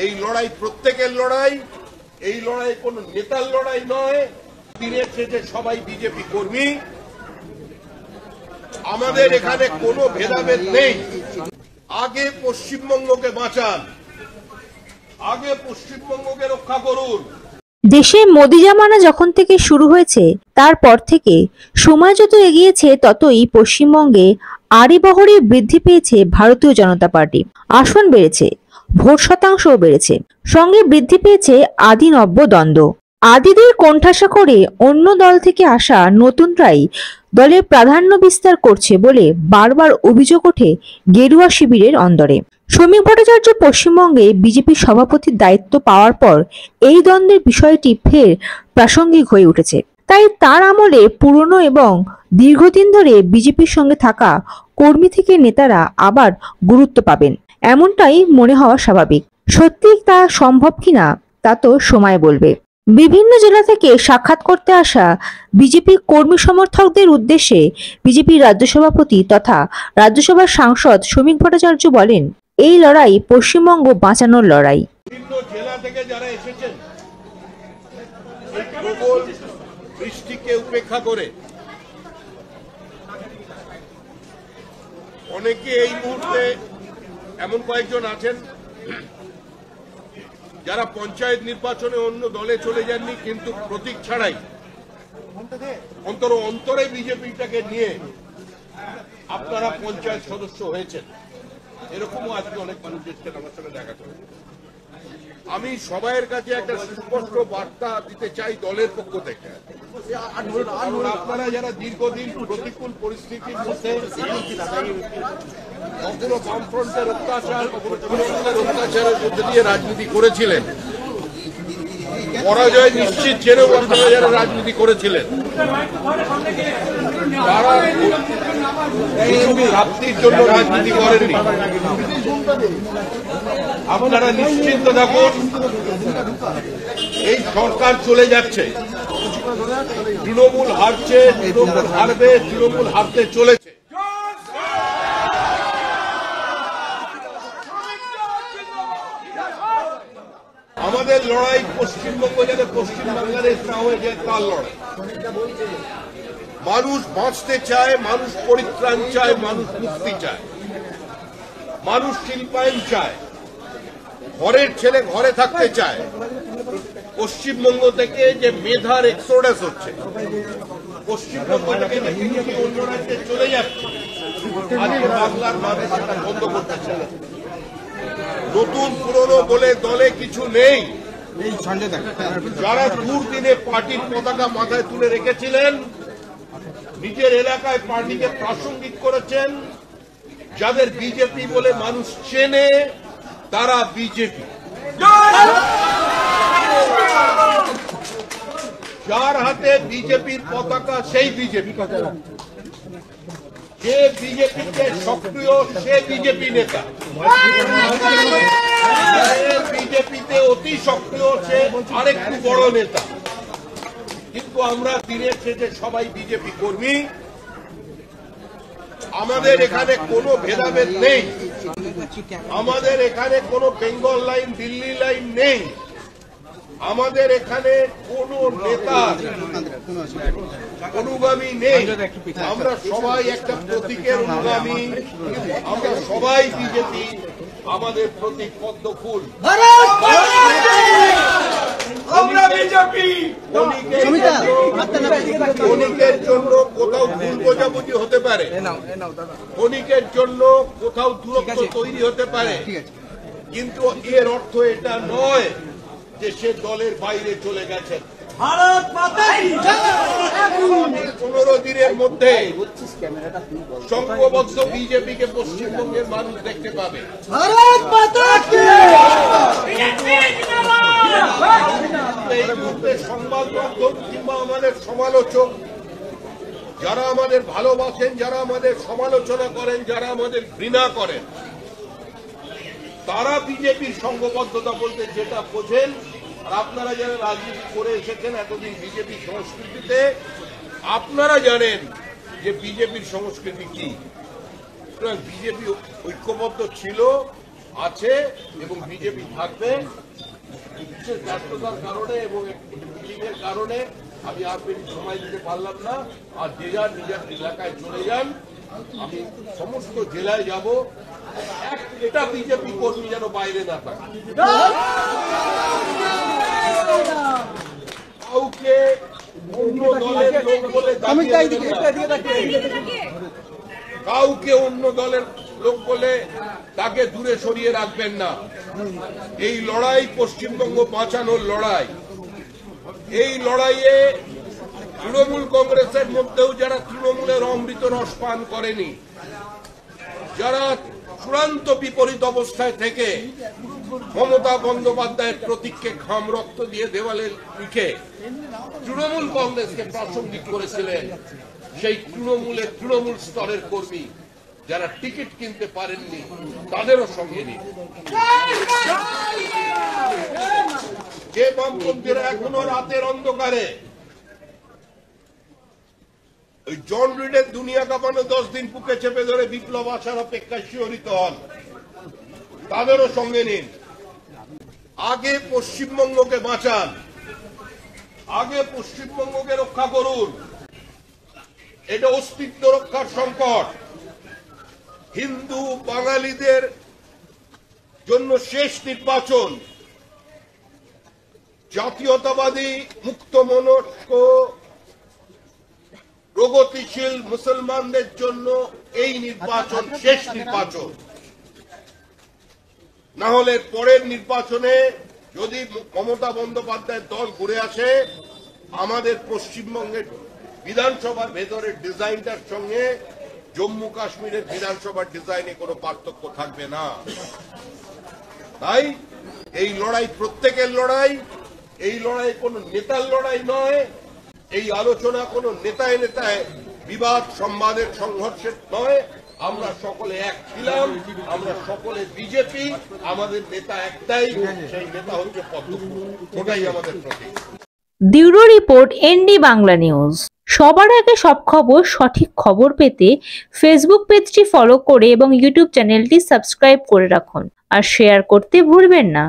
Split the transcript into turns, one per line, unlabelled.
এই লড়াই প্রত্যেকের লড়াই, এই লড়াই কোন নেতার লড়াই নয়। দিনের শেষে সবাই বিজেপি কর্মী, আমাদের এখানে কোনো ভেদাভেদ নেই। আগে পশ্চিমবঙ্গকে বাঁচান, আগে পশ্চিমবঙ্গকে রক্ষা করুন।
দেশে মোদি জামানা যখন থেকে শুরু হয়েছে তারপর থেকে সময় যত এগিয়েছে ততই পশ্চিমবঙ্গে আড়ি বহরে বৃদ্ধি পেয়েছে ভারতীয় জনতা পার্টি। আসন বেড়েছে, ভোট শতাংশও বেড়েছে, সঙ্গে বৃদ্ধি পেয়েছে আদি নব্য দ্বন্দ্ব। আদিদের কোণঠাসা করে অন্য দল থেকে আসা নতুনরাই দলের প্রাধান্য বিস্তার করছে বলে বারবার অভিযোগ ওঠে গেরুয়া শিবিরের অন্দরে। শ্রমিক ভট্টাচার্য পশ্চিমবঙ্গে বিজেপি সভাপতির দায়িত্ব পাওয়ার পর এই দ্বন্দ্বের বিষয়টি ফের প্রাসঙ্গিক হয়ে উঠেছে। তাই তার আমলে পুরনো এবং দীর্ঘদিন ধরে বিজেপির সঙ্গে থাকা কর্মী থেকে নেতারা আবার গুরুত্ব পাবেন, এমনটাই মনে হওয়া স্বাভাবিক। সত্যি তা সম্ভব কিনা তা তো সময় বলবে। বিভিন্ন জেলা থেকে সাক্ষাৎ করতে আসা বিজেপি কর্মী সমর্থকদের উদ্দেশ্যে বিজেপির রাজ্য সভাপতি তথা রাজ্যসভার সাংসদ শ্রমিক ভট্টাচার্য বলেন, এই লড়াই পশ্চিমবঙ্গ বাঁচানোর লড়াই।
বিভিন্ন জেলা থেকে যারা এসেছেন এই প্রবল বৃষ্টিকে উপেক্ষা করে অনেকে এই মুহূর্তে এমন কয়েকজন আছেন যারা পঞ্চায়েত নির্বাচনে অন্য দলে চলে যাননি, কিন্তু প্রতীক ছাড়াই অন্তরে বিজেপিটাকে নিয়ে আপনারা পঞ্চায়েত সদস্য হয়েছেন। এরকমও আজকে অনেক মানুষ এসেছেন আমার সঙ্গে দেখা করে। আমি সবাইয়ের কাছে একটা সুস্পষ্ট বার্তা দিতে চাই দলের পক্ষ থেকে। আপনারা যারা দীর্ঘদিন প্রতিকূল পরিস্থিতির মধ্যে কখনো বামফ্রন্টের অত্যাচার, কখনো তৃণমূলের অত্যাচারের মধ্যে দিয়ে রাজনীতি করেছিলেন, পরাজয় নিশ্চিত জেনেও আপনারা যারা রাজনীতি করেছিলেন, তারা প্রাপ্তির জন্য রাজনীতি করেননি। আপনারা নিশ্চিন্ত থাকুন, এই সরকার চলে যাচ্ছে, তৃণমূল হারছে, তৃণমূল হারবে, তৃণমূল হারতে চলেছে। আমাদের লড়াই পশ্চিমবঙ্গ যাতে পশ্চিম বাংলাদেশ না হয়ে যায় তার লড়াই। মানুষ বাঁচতে চায়, মানুষ পরিত্রাণ চায়, মানুষ মুক্তি চায়, মানুষ শিল্পায়ন চায়, ঘরের ছেলে ঘরে থাকতে চায়। পশ্চিমবঙ্গ থেকে যে মেধার এক্সোডাস হচ্ছে, পশ্চিমবঙ্গ থেকে যে বিজেপি অন্য রাজ্যে চলে যাচ্ছে, আজকে বাংলার মানুষ সেটা বন্ধ করতে চায়। নতুন পুরনো বলে দলে কিছু নেই। যারা দুর্দিনে পার্টির পতাকা মাথায় তুলে রেখেছিলেন, নিজের এলাকায় পার্টিকে প্রাসঙ্গিক করেছেন, যাদের বিজেপি বলে মানুষ চেনে, তারা বিজেপি। যার হাতে বিজেপির পতাকা সেই বিজেপি। যে বিজেপিতে সক্রিয় সে বিজেপি নেতা, বিজেপিতে অতি সক্রিয় সে আরেকটু বড় নেতা। কিন্তু আমরা দিনের শেষে সবাই বিজেপি কর্মী, আমাদের এখানে কোনো ভেদাভেদ নেই, আমাদের এখানে কোনো বেঙ্গল লাইন দিল্লি লাইন নেই, আমাদের এখানে কোনো নেতা অনুগামী নেই। আমরা সবাই একটা প্রতীকের অনুগামী, আমরা সবাই বিজেপি, আমাদের প্রতীক পদ্ম ফুল। ক্ষণিকের জন্য কোথাও ভুল বোঝাবুঝি হতে পারে, ক্ষণিকের জন্য কোথাও দূরত্ব তৈরি হতে পারে, কিন্তু এর অর্থ এটা নয় যে সে দলের বাইরে চলে গেছেন। 15 দিনের মধ্যে সংঘবদ্ধ বিজেপিকে পশ্চিমবঙ্গের মানুষ দেখতে পাবে। এই মুহূর্তে সংবাদ মাধ্যম কিংবা আমাদের সমালোচক, যারা আমাদের ভালোবাসেন, যারা আমাদের সমালোচনা করেন, যারা আমাদের ঘৃণা করেন, তারা বিজেপির সংঘবদ্ধতা বলতে যেটা বোঝেন, আর আপনারা যারা রাজনীতি করে এসেছেন এতদিন বিজেপি সংস্কৃতিতে, আপনারা জানেন যে বিজেপির সংস্কৃতি কি। বিজেপি ঐক্যবদ্ধ ছিল, আছে এবং বিজেপি থাকবে। বিশেষ ব্যস্ততার কারণে এবং মিটিংয়ের কারণে আমি আর বেশি সময় দিতে পারলাম না। আর যে যার নিজের এলাকায় চলে যান। আমি সমস্ত জেলায় যাব, একটা বিজেপি কর্মী যেন বাইরে না থাকে। কাউকে অন্য দলের লোক বলে কাউকে অন্য দলের লোক বলে তাকে দূরে সরিয়ে রাখবেন না। এই লড়াই পশ্চিমবঙ্গ বাঁচানোর লড়াই। এই লড়াইয়ে তৃণমূল কংগ্রেসের মধ্যেও যারা তৃণমূলের অমৃত রস পান করেনি, যারা চূড়ান্ত বিপরীত অবস্থায় থেকে মমতা বন্দ্যোপাধ্যায়ের প্রতীককে ঘাম রক্ত দিয়ে দেওয়ালে লিখে তৃণমূল কংগ্রেসকে প্রাসঙ্গিক করেছিলেন, সেই তৃণমূল স্তরের কর্মী যারা টিকিট কিনতে পারেননি তাদেরও সঙ্গে নিন। যে বামপন্থীরা এখনো রাতের অন্ধকারে ওই জন রিডের দুনিয়া কাঁপানো 10 দিন বুকে চেপে ধরে বিপ্লব আসার অপেক্ষায় শিহরিত হন, তাদেরও সঙ্গে নিন। আগে পশ্চিমবঙ্গকে বাঁচান, আগে পশ্চিমবঙ্গকে রক্ষা করুন। এটা অস্তিত্ব রক্ষার সংকট। হিন্দু বাঙালিদের জন্য শেষ নির্বাচন। জাতীয়তাবাদী মুক্তমনস্ক প্রগতিশীল মুসলমানদের জন্য এই নির্বাচন শেষ নির্বাচন। না হলে পরের নির্বাচনে যদি মমতা বন্দ্যোপাধ্যায়ের দল ঘুরে আসে, আমাদের পশ্চিমবঙ্গের বিধানসভার ভেতরের ডিজাইনটার সঙ্গে জম্মু কাশ্মীরের বিধানসভার ডিজাইনে কোনো পার্থক্য থাকবে না। তাই এই লড়াই প্রত্যেকের লড়াই। এই লড়াই কোনো নেতার লড়াই নয়। এই আলোচনা কোনো নেতায় নেতায় বিবাদ সংবাদের সংঘর্ষের নয়। আমরা সকলে এক ছিলাম, আমরা সকলে বিজেপি। আমাদের নেতা একটাই, সেই নেতা হচ্ছে পদ্ম। ওটাই আমাদের প্রতীক।
Bureau report, ND Bangla news. সবার আগে সব খবর, সঠিক খবর পেতে ফেসবুক পেজটি ফলো করে এবং ইউটিউব চ্যানেলটি সাবস্ক্রাইব করে রাখুন আর শেয়ার করতে ভুলবেন না।